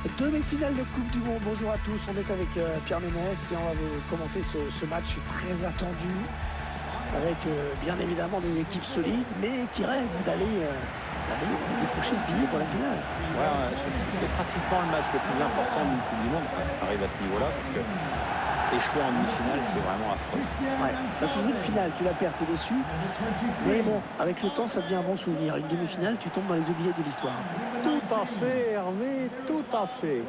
Demi-finale de Coupe du Monde, bonjour à tous, on est avec Pierre Ménès et on va commenter ce match très attendu avec bien évidemment des équipes solides mais qui rêvent d'aller décrocher ce billet pour la finale. Ouais, c'est pratiquement le match le plus important d'une Coupe du Monde, enfin, t'arrives à ce niveau-là parce que échouer en demi-finale, c'est vraiment affreux. Ouais, ça tu joues une finale, tu la perds, t'es déçu, mais bon, avec le temps ça devient un bon souvenir. Une demi-finale, tu tombes dans les oubliettes de l'histoire. Tout à fait, Hervé, tout à fait.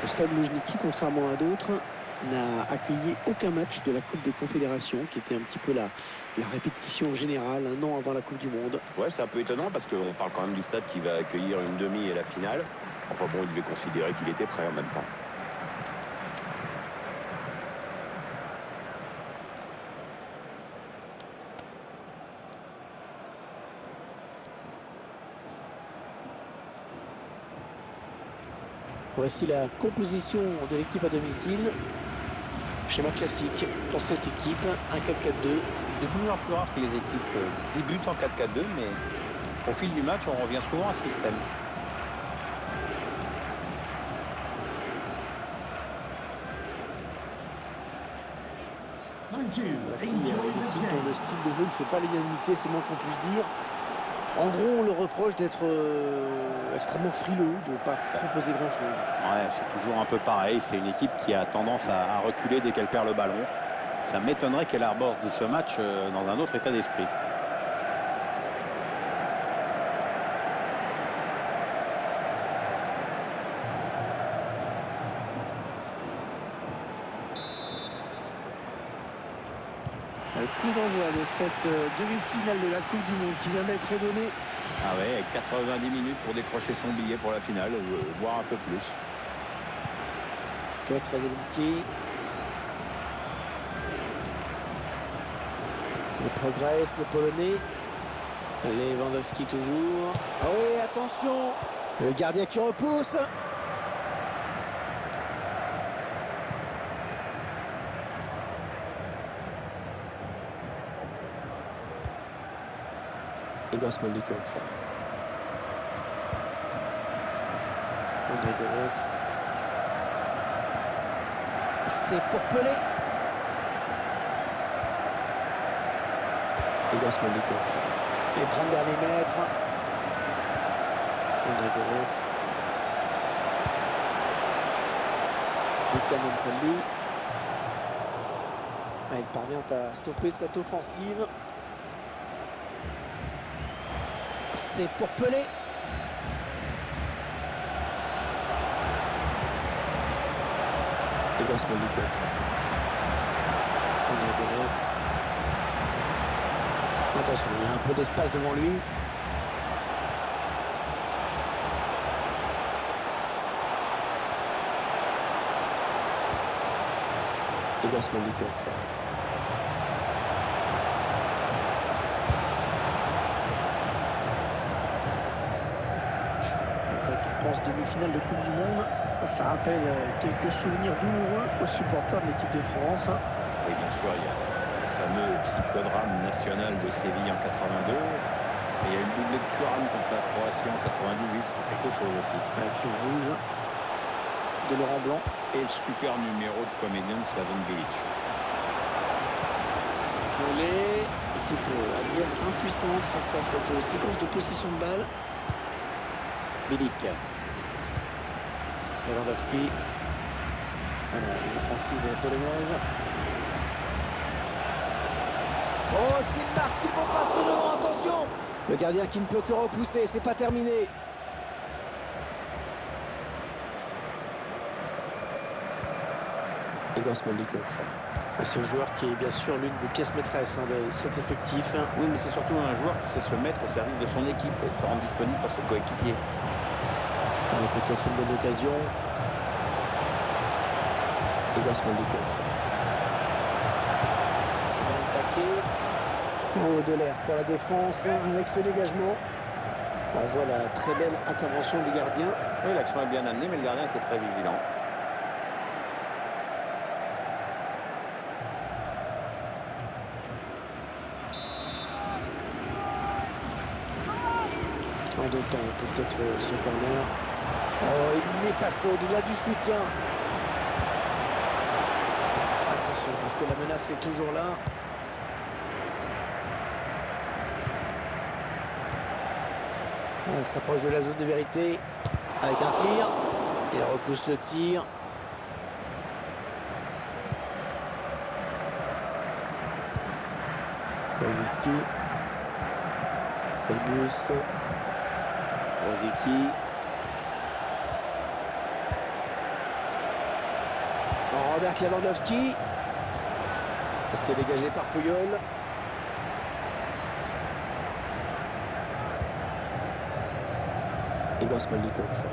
Le stade Loujniki, contrairement à d'autres, n'a accueilli aucun match de la Coupe des Confédérations, qui était un petit peu la répétition générale un an avant la Coupe du Monde. Ouais, c'est un peu étonnant parce qu'on parle quand même du stade qui va accueillir une demi et la finale. Enfin bon, il devait considérer qu'il était prêt en même temps. Voici la composition de l'équipe à domicile. Schéma classique pour cette équipe, un 4-4-2. C'est de plus en plus rare que les équipes débutent en 4-4-2, mais au fil du match, on revient souvent à ce système. Voici l'équipe dont le style de jeu ne fait pas l'unanimité, c'est moins qu'on puisse dire. En gros, on le reproche d'être extrêmement frileux, de ne pas proposer grand-chose. Ouais, c'est toujours un peu pareil. C'est une équipe qui a tendance à reculer dès qu'elle perd le ballon. Ça m'étonnerait qu'elle aborde ce match dans un autre état d'esprit. Le coup d'envoi de cette demi-finale de la Coupe du Monde qui vient d'être donnée. Ah ouais, 90 minutes pour décrocher son billet pour la finale, voire un peu plus. Piotr Zelinski. Il progresse, les Polonais. Lewandowski toujours. Ah oui, attention. Le gardien qui repousse. Igor Smolikov. André Gomes. C'est pour Pelé. Igor Smolikov. Les 30 derniers mètres. André Gomes. Christian Ansaldi. Il parvient à stopper cette offensive. C'est pour Pelé. Igor Smolikov. André Gomes. Attention, il y a un peu d'espace devant lui. Igor Smolikov. Demi-finale de Coupe du Monde, ça rappelle quelques souvenirs douloureux aux supporters de l'équipe de France. Oui, bien sûr, il y a le fameux psychodrame national de Séville en 82. Et il y a une doublée de Thuram contre la Croatie en 98, c'est quelque chose aussi. Un fil rouge de Laurent Blanc. Et le super numéro de Comedian Slaven Bilic. L'équipe adverse impuissante face à cette séquence de possession de balle. Bilic. Lewandowski. Voilà, une offensive polonaise. Oh, s'il marque, ils vont passer devant, attention! Le gardien qui ne peut que repousser, c'est pas terminé. Igor Smolnikov. C'est un joueur qui est bien sûr l'une des pièces maîtresses de cet effectif. Oui, mais c'est surtout un joueur qui sait se mettre au service de son équipe et de se rendre disponible pour ses coéquipiers. Peut-être une bonne occasion. Igor Smolnikov. Oh, de l'air pour la défense avec ce dégagement. On voit la très belle intervention du gardien. Oui, l'action est bien amenée, mais le gardien était très vigilant. En deux temps, peut-être ce corner. Oh, il n'est pas seul, il a du soutien. Attention, parce que la menace est toujours là. On s'approche de la zone de vérité avec un tir. Il repousse le tir. Rosicky. Elbus. Rosicky. Robert Lewandowski. C'est dégagé par Puyol. Igor Smolnikov.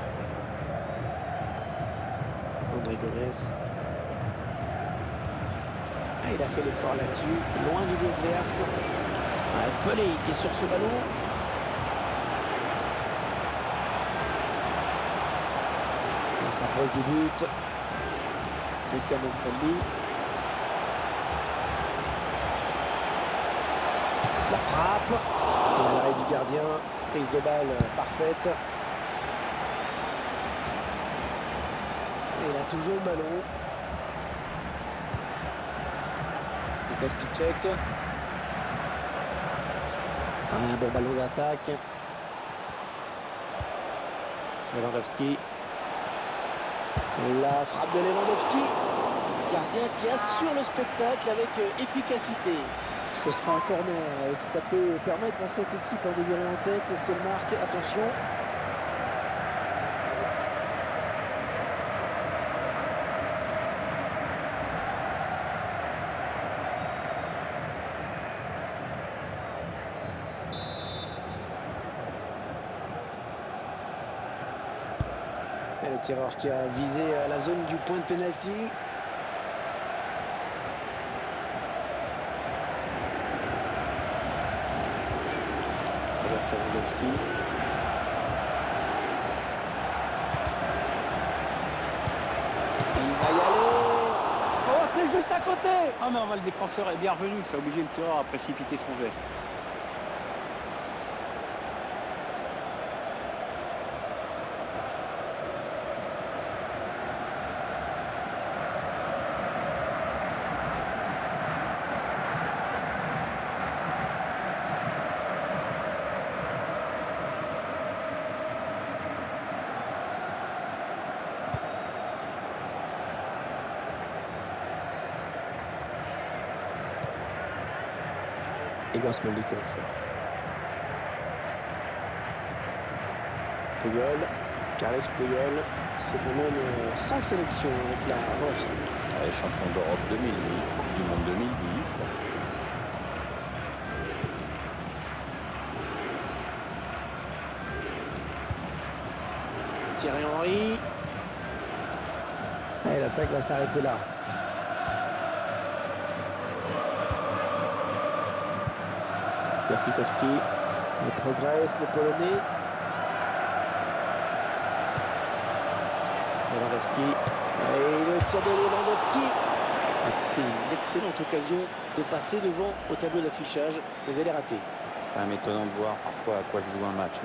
André Gomez. Il a fait l'effort là-dessus. Loin du but adverse. Pelé qui est sur ce ballon. On s'approche du but. Christian Monsaldi. La frappe. L'arrêt du gardien. Prise de balle parfaite. Et il a toujours le ballon. Lukas Piszczek. Un bon ballon d'attaque. Lewandowski. La frappe de Lewandowski. Gardien qui assure le spectacle avec efficacité. Ce sera un corner et ça peut permettre à cette équipe de virer en tête. Et c'est le marque. Attention. Et le tireur qui a visé la zone du point de pénalty. Lewandowski. Il va y aller. Oh, c'est juste à côté. Ah mais le défenseur est bien revenu, ça a obligé le tireur à précipiter son geste. Igor Smolnikov. Puyol. Carles Puyol. C'est quand même sans sélection avec la Roche. Champion d'Europe 2008, Coupe du Monde 2010. Thierry Henry. Et l'attaque va s'arrêter là. Wasikowski. Il progresse, le Polonais. Lewandowski. Et le tir de Lewandowski. C'était une excellente occasion de passer devant au tableau d'affichage, mais elle est ratée. C'est quand même étonnant de voir parfois à quoi se joue un match.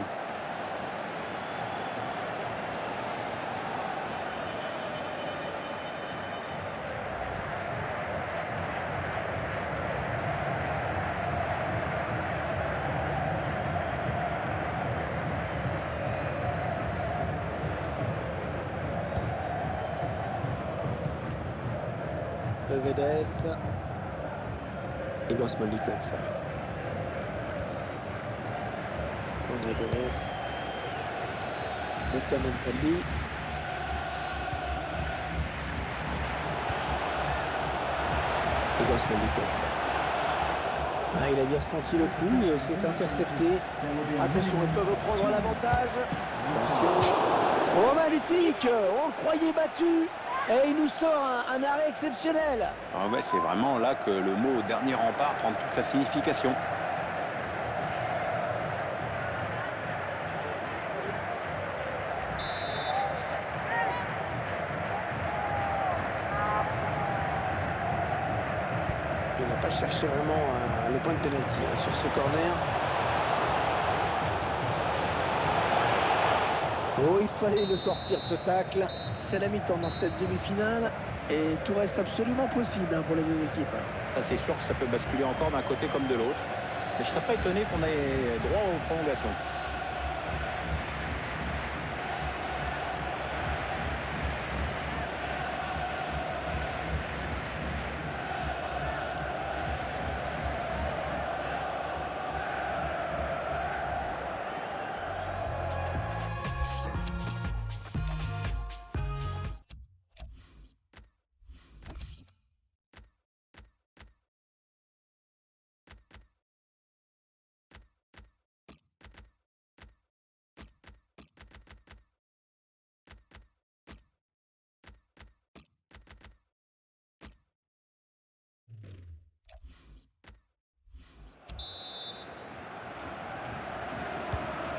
Vedes. Igor Smolnikov. André Gomez. Christian Monsaldi. Igor Smolikov. Ah, il a bien senti le coup, c'est intercepté. Attention, ils peuvent prendre l'avantage. Attention. Oh, magnifique! On le croyait battu. Et il nous sort un arrêt exceptionnel. Ah ouais, c'est vraiment là que le mot dernier rempart prend toute sa signification. Il n'a pas cherché vraiment le point de pénalty sur ce corner. Oh, il fallait le sortir ce tacle. C'est la mi-temps dans cette demi-finale et tout reste absolument possible pour les deux équipes. Ça, c'est sûr que ça peut basculer encore d'un côté comme de l'autre. Mais je ne serais pas étonné qu'on ait droit aux prolongations.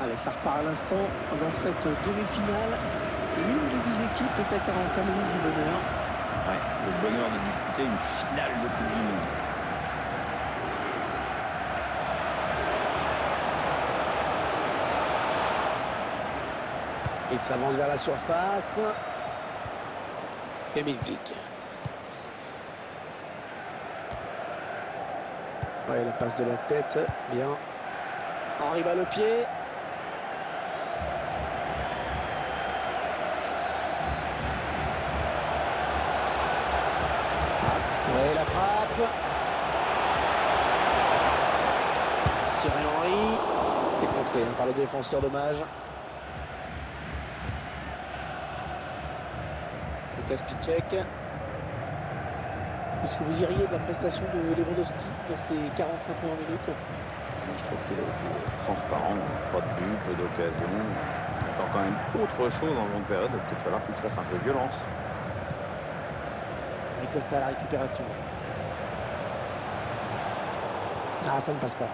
Allez, ça repart à l'instant dans cette demi-finale. L'une des deux équipes est à 45 minutes du bonheur. Ouais, le bonheur de disputer une finale de Coupe du Monde. Il s'avance vers la surface. Emil Glick. Ouais, la passe de la tête, bien. Henri bat le pied. Ouais, la frappe. Thierry Henry. C'est contré par le défenseur, dommage. Lukas Piszczek. Est-ce que vous diriez de la prestation de Lewandowski dans ces 45 premières minutes? Moi, je trouve qu'il a été transparent, pas de but, peu d'occasion. On attend quand même autre chose en longue période. Il va peut-être falloir qu'il se fasse un peu violence. Et Costa à la récupération. Ah, ça ne passe pas.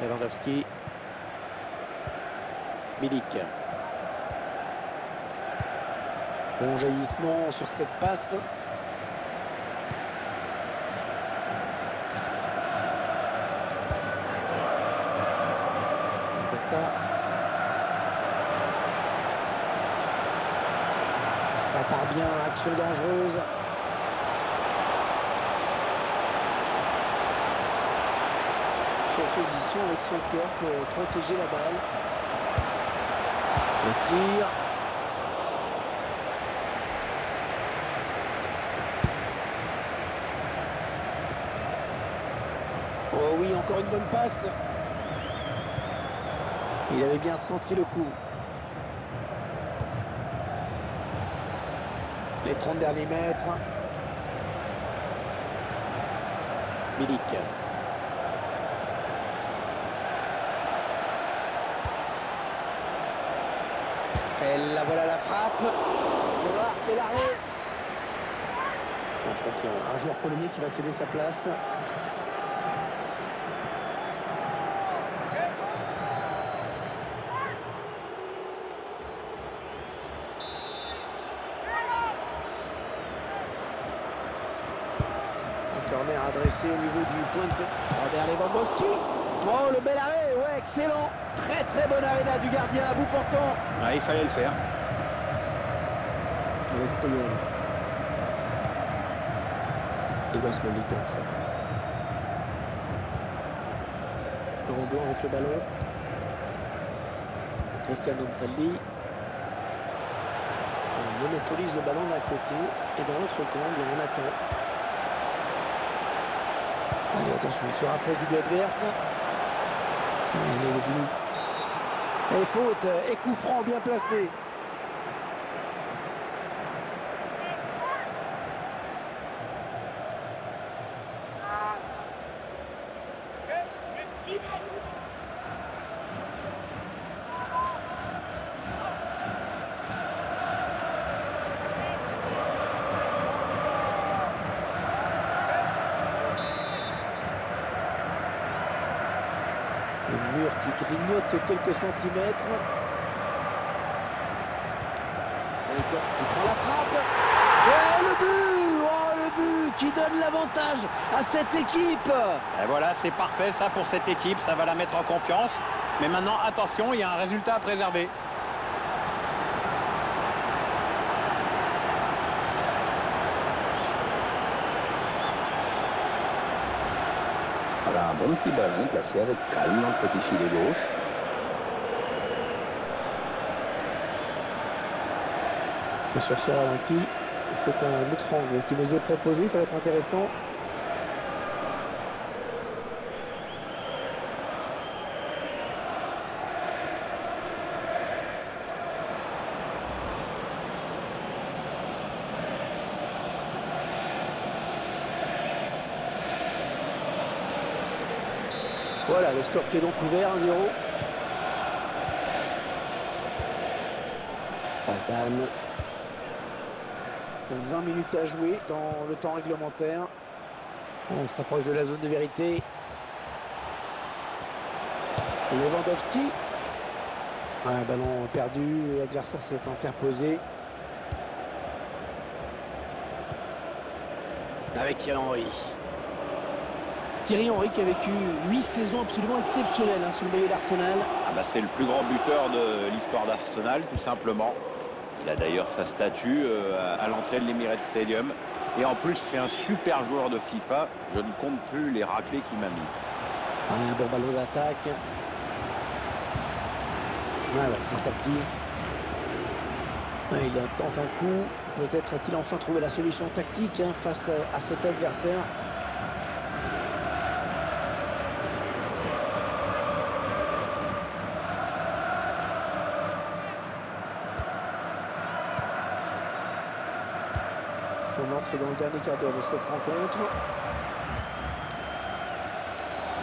Lewandowski. Milik. Bon jaillissement sur cette passe. Costa. Ça part bien, action dangereuse. Fait position avec son corps pour protéger la balle. Le tir. Oh oui, encore une bonne passe. Il avait bien senti le coup. Les 30 derniers mètres. Milik. Et là voilà la frappe. Gerrard et l'arrêt. Un joueur polonais qui va céder sa place. Corner adressé au niveau du point de Robert Lewandowski. Oh, le bel arrêt, ouais, excellent. Très très bon arrêt là du gardien à bout portant. Ouais, il fallait le faire. L'Espagnol. Igor Smolikov. Laurent Blanc avec le ballon. Christian Ansaldi. On monopolise le ballon d'un côté et dans l'autre camp, bien on attend. Allez, attention, il se rapproche du but adverse. Il est venu. Et faute, et coup franc bien placé. qui grignote quelques centimètres. Il prend la frappe. Oh, le but! Oh, le but qui donne l'avantage à cette équipe. Et voilà, c'est parfait ça pour cette équipe. Ça va la mettre en confiance. Mais maintenant, attention, il y a un résultat à préserver. Voilà un bon petit ballon placé avec calme dans le petit filet gauche. Et sur ce ralenti, c'est un autre angle qui nous est proposé, ça va être intéressant. Voilà, le score qui est donc ouvert, 1-0. Passe d'Anne. 20 minutes à jouer dans le temps réglementaire. On s'approche de la zone de vérité. Lewandowski. Un ballon perdu, l'adversaire s'est interposé. Avec Thierry Henry. Thierry Henry qui a vécu 8 saisons absolument exceptionnelles sous le maillot d'Arsenal. Ah bah c'est le plus grand buteur de l'histoire d'Arsenal, tout simplement. Il a d'ailleurs sa statue à l'entrée de l'Emirates Stadium. Et en plus, c'est un super joueur de FIFA. Je ne compte plus les raclés qu'il m'a mis. Un bon ballon d'attaque. Ouais, c'est sorti. Ouais, il tente un coup. Peut-être a-t-il enfin trouvé la solution tactique face à cet adversaire. On entre dans le dernier quart d'heure de cette rencontre.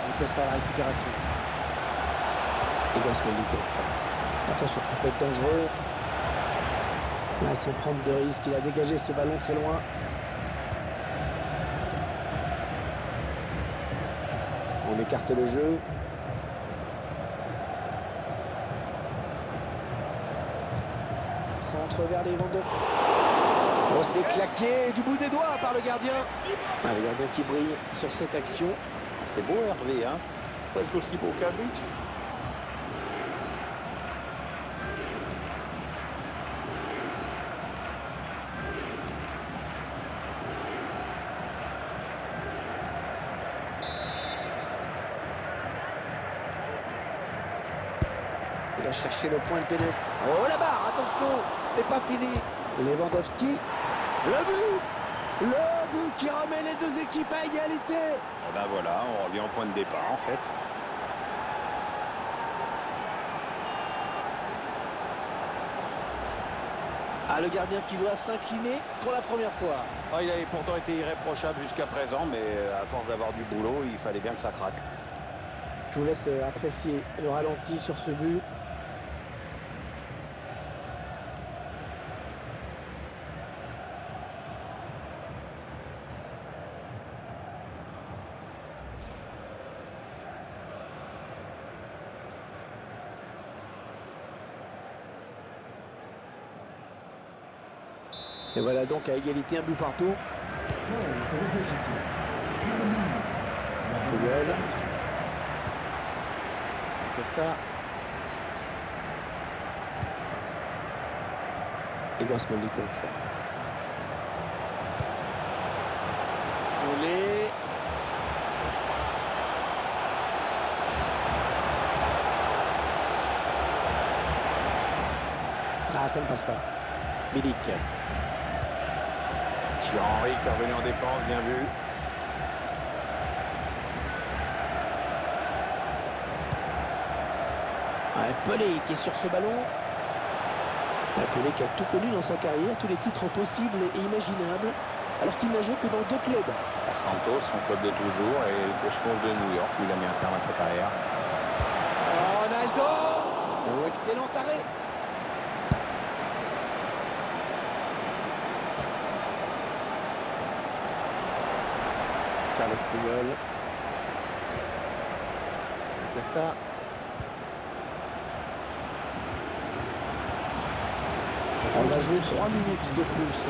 Il reste à la récupération. Et attention, ça peut être dangereux. Là, sans prendre de risque, il a dégagé ce ballon très loin. On écarte le jeu. Centre vers les vendeurs. Oh, c'est claqué du bout des doigts par le gardien. Ah, le gardien qui brille sur cette action. C'est beau Hervé, hein. C'est presque aussi beau qu'un but. Il a cherché le point de pénal. Oh, la barre, attention, c'est pas fini. Lewandowski, le but. Le but qui remet les deux équipes à égalité. Et ben voilà, on revient au point de départ en fait. Ah, le gardien qui doit s'incliner pour la première fois. Ah, il avait pourtant été irréprochable jusqu'à présent, mais à force d'avoir du boulot, il fallait bien que ça craque. Je vous laisse apprécier le ralenti sur ce but. Et voilà donc à égalité, un but partout. Puyol. Costa. Et Gosmolikov. Olé. Ah, ça ne passe pas. Milik. Henry qui est revenu en défense, bien vu. Pelé qui est sur ce ballon. Pelé qui a tout connu dans sa carrière, tous les titres possibles et imaginables, alors qu'il n'a joué que dans 2 clubs. À Santos, son club de toujours, et le Cosmos de New York, où il a mis un terme à sa carrière. Ronaldo. Oh, excellent arrêt. Carlos Puyol. Costa. On va jouer 3 minutes de plus.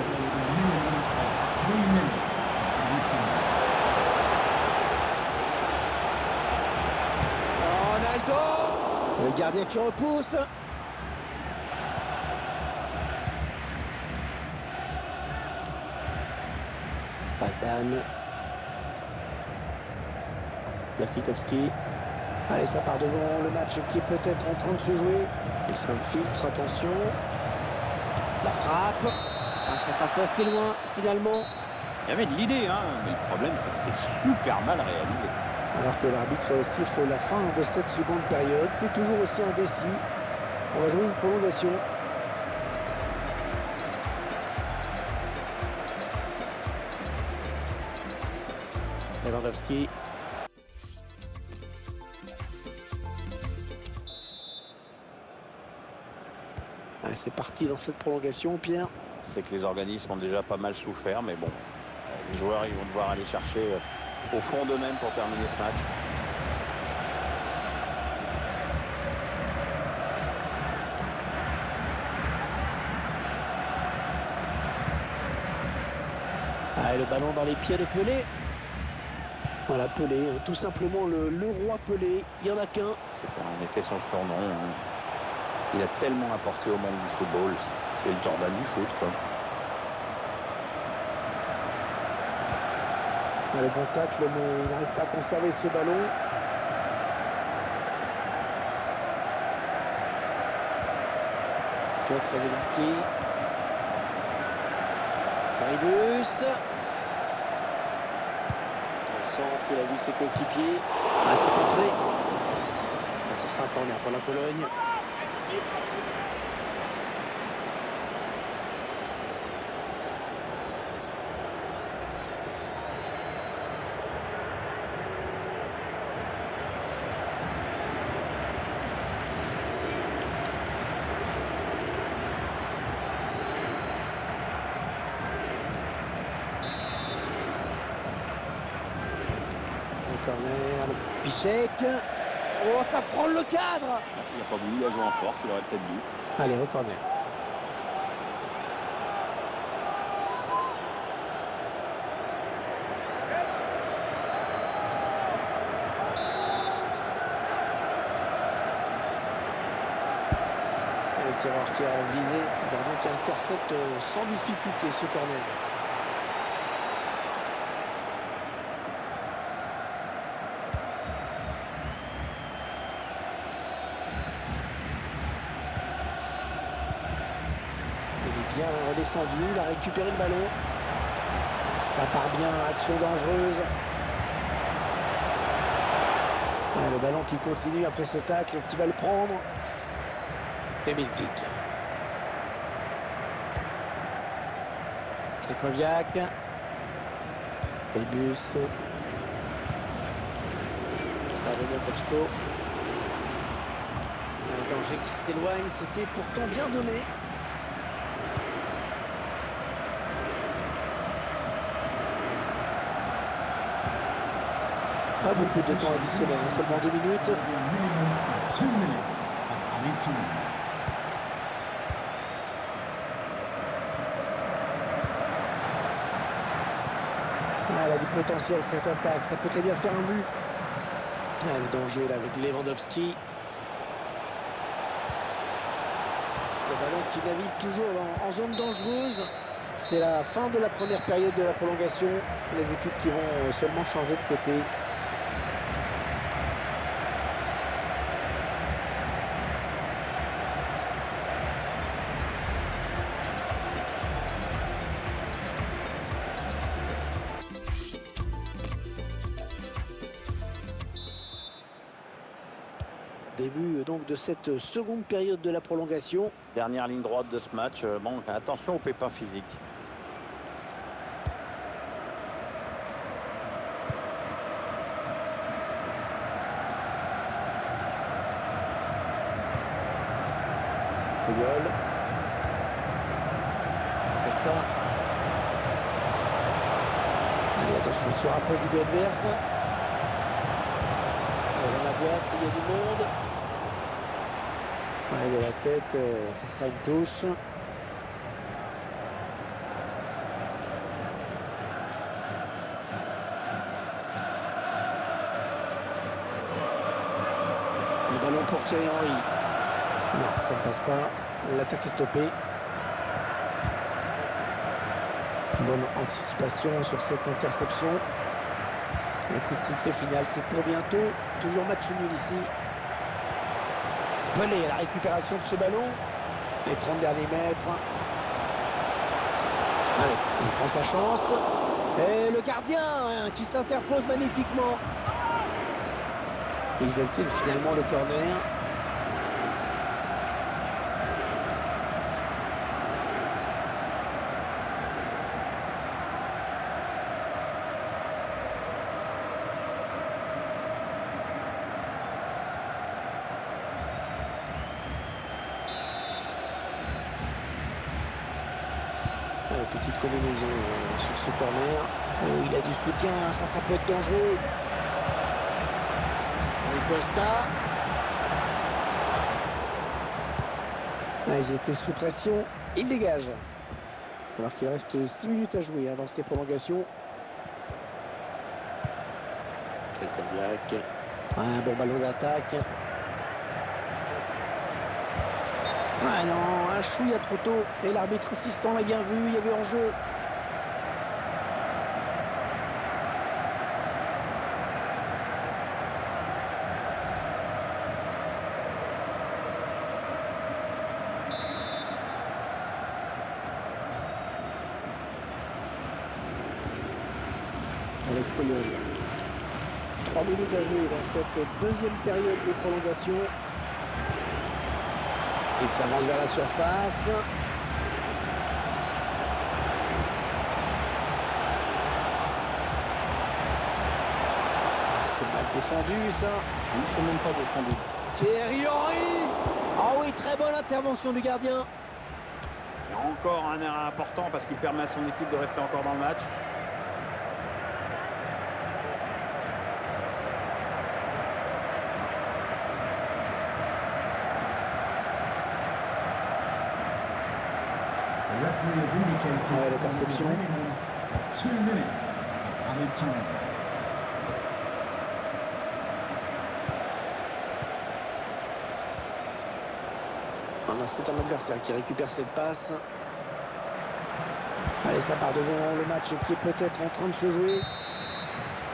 Ronaldo! Le gardien qui repousse. Passe d'Anne. Błaszczykowski. Allez, ça part devant. Le match qui est peut-être en train de se jouer. Il s'infiltre, attention. La frappe. Ah, ça passe assez loin, finalement. Il y avait de l'idée, hein, mais le problème, c'est que c'est super mal réalisé. Alors que l'arbitre siffle la fin de cette seconde période. C'est toujours aussi indécis. On va jouer une prolongation. Lewandowski. Allez, c'est parti dans cette prolongation, Pierre. C'est que les organismes ont déjà pas mal souffert, mais bon, les joueurs ils vont devoir aller chercher au fond d'eux-mêmes pour terminer ce match. Allez, le ballon dans les pieds de Pelé. Voilà, Pelé, hein, tout simplement le roi Pelé. Il n'y en a qu'un. C'était en effet son surnom. Il a tellement apporté au monde du football. C'est le Jordan du foot, quoi. Le bon tacle, mais il n'arrive pas à conserver ce ballon. Piotr Zielinski. Ribus. Au centre, il a vu ses coéquipiers. Ah, c'est contré. Ce sera un corner pour la Pologne. Corner, Piszczek. Oh, ça frôle le cadre. Il n'a pas voulu la jouer en force, il aurait peut-être dû. Allez, re-corner. Et le tireur qui a visé, le gardien qui intercepte sans difficulté ce corner. Bien redescendu, il a récupéré le ballon. Ça part bien, action dangereuse. Et le ballon qui continue après ce tacle, qui va le prendre. Emil Klik. Krychowiak. Ribus. Ça revient Pachko. Un danger qui s'éloigne, c'était pourtant bien donné. Pas beaucoup de temps additionnel, seulement 2 minutes. Ah, elle a du potentiel cette attaque, ça peut très bien faire un but. Ah, le danger là avec Lewandowski. Le ballon qui navigue toujours en zone dangereuse. C'est la fin de la première période de la prolongation. Les équipes qui vont seulement changer de côté. Début donc de cette seconde période de la prolongation. Dernière ligne droite de ce match. Bon, attention aux pépins physiques. Puyol. Costa. Allez, attention, il se rapproche du but adverse. Dans la boîte, il y a du monde. Ouais, de la tête, ce sera une touche. Thierry Henry. Non, ça ne passe pas. L'attaque est stoppée. Bonne anticipation sur cette interception. Le coup de sifflet final, c'est pour bientôt. Toujours match nul ici. Pelé à la récupération de ce ballon. Les 30 derniers mètres. Allez, il prend sa chance. Et le gardien qui s'interpose magnifiquement. Ils obtiennent finalement le corner. Petite combinaison sur ce corner. Oh, il a du soutien, ça peut être dangereux. Rui Costa. Ah, ils étaient sous pression. Il dégage. Alors qu'il reste 6 minutes à jouer dans ces prolongations. Krikoviak. Un bon ballon d'attaque. Ah non, un chouïa trop tôt. Et l'arbitre assistant l'a bien vu, il y avait hors-jeu. Alex Puyol. 3 minutes à jouer dans cette deuxième période des prolongations. Il s'avance vers la surface. C'est mal défendu ça. Ils ne sont même pas défendus. Thierry Henry. Ah oui, très bonne intervention du gardien. Il y a encore un arrêt important parce qu'il permet à son équipe de rester encore dans le match. Ouais, l'interception. C'est un adversaire qui récupère cette passe. Allez, ça part devant le match qui est peut-être en train de se jouer.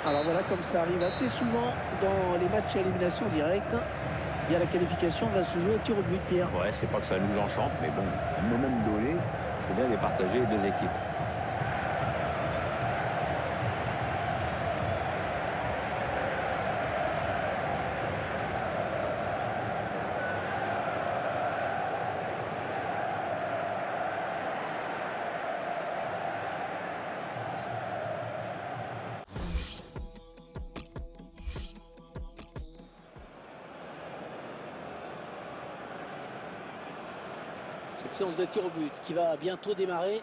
Alors voilà, comme ça arrive assez souvent dans les matchs à élimination directe, bien la qualification va se jouer au tir au but, Pierre. Ouais, c'est pas que ça nous enchante, mais bon, à un moment donné, il faut bien les partager les deux équipes. Cette séance de tir au but qui va bientôt démarrer.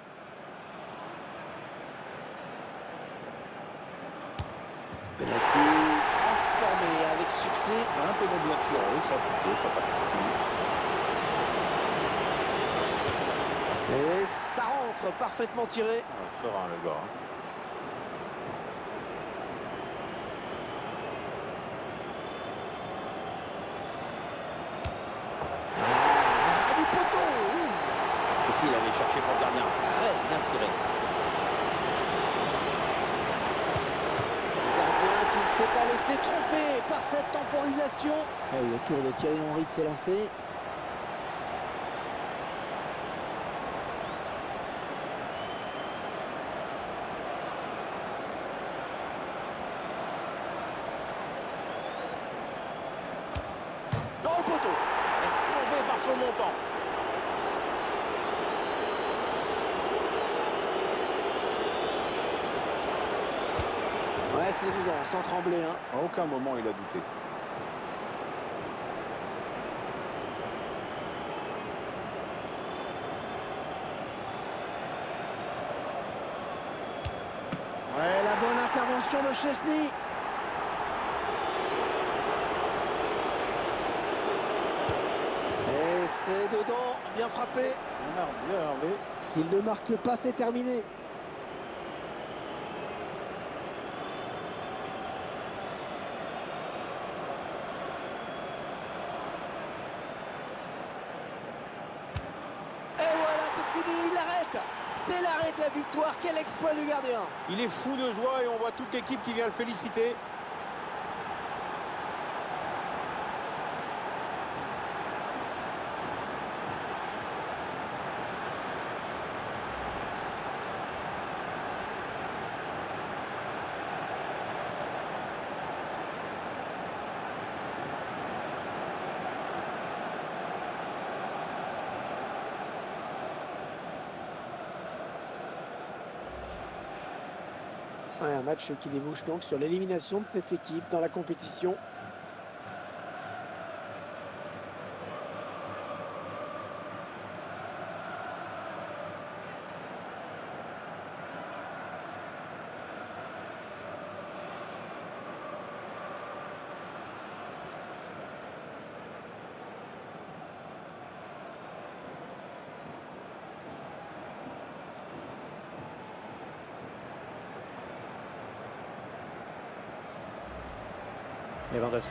Penalty transformé avec succès. Un peu de bien tiré, ça piqué, ça passe tranquille. Et ça rentre parfaitement tiré. Serein le gars. Du poteau. Ici, il allait chercher pour le gardien. Très bien tiré. Le gardien qui ne s'est pas laissé tromper par cette temporisation. Et le tour de Thierry Henry de s'élancer. Dans le poteau. Sauvé par son montant. Ouais, c'est dedans, sans trembler. Hein. À aucun moment, il a douté. Ouais, la bonne intervention de Chesney. Et c'est dedans, bien frappé. Bien Hervé. S'il ne marque pas, c'est terminé. Rooney, il l'arrête. C'est l'arrêt de la victoire. Quel exploit du gardien. Il est fou de joie et on voit toute l'équipe qui vient le féliciter. Ouais, un match qui débouche donc sur l'élimination de cette équipe dans la compétition. Lewandowski.